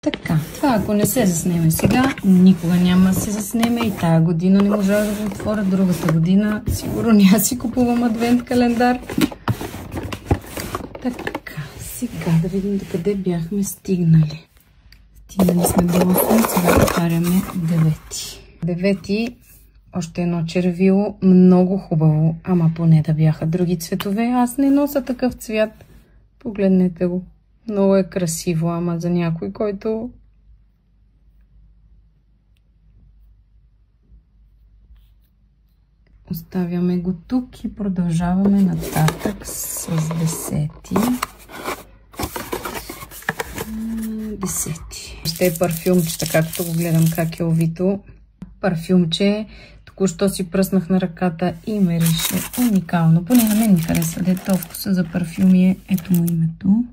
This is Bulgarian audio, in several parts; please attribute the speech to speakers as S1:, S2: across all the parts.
S1: Така, това ако не се заснеме сега, никога няма да се заснеме и тая година не можа да го отворя, другата година сигурно няма си купувам адвент календар. Така, сега да видим докъде бяхме стигнали. Стигнали сме до 8, сега отваряме 9. 9, още едно червило, много хубаво, ама поне да бяха други цветове. Аз не нося такъв цвят. Погледнете го. Много е красиво, ама за някой, който... Оставяме го тук и продължаваме нататък с 10. 10. Ще е парфюмчета, както го гледам как е овито. Парфюмче, току-що си пръснах на ръката и мирише уникално. Поне на мен ми хареса, дето вкуса за парфюми е, ето му името.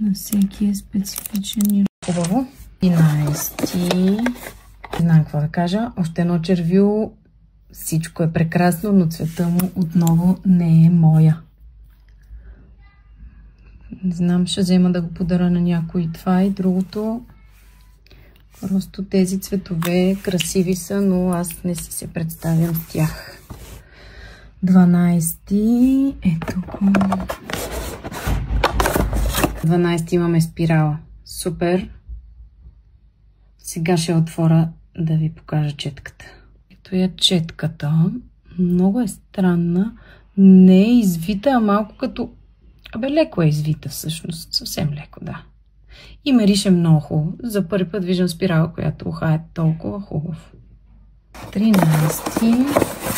S1: На всеки е специфичен и хубаво. 11. Не знам какво да кажа. Още едно червило. Всичко е прекрасно, но цвета му отново не е моя. Не знам, ще взема да го подаря на някой това и другото. Просто тези цветове красиви са, но аз не си се представям с тях. 12. Ето го. 12 имаме спирала. Супер. Сега ще отворя да ви покажа четката. Ето я четката. Много е странна. Не е извита, а малко като... Абе, леко е извита всъщност. Съвсем леко, да. И мирише много хубаво. За първи път виждам спирала, която ухае толкова хубаво. 13.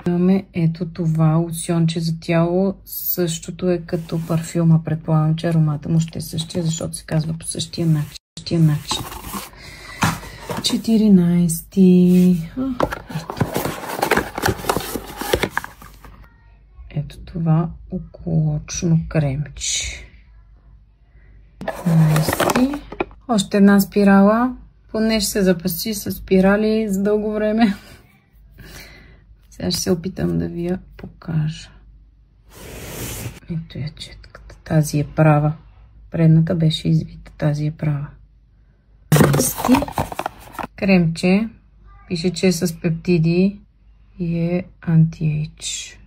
S1: Имаме ето това лосьонче за тяло. Същото е като парфюма. Предполагам, че аромата му ще е същия, защото се казва по същия начин. 14. Ето това околочно кремче. 15. Още една спирала. Поне ще се запаси с спирали за дълго време. Сега ще се опитам да ви я покажа. Ето я четката. Тази е права. Предната беше извита. Тази е права. 15. Кремче. Пише, че е с пептиди и е анти-ейдж.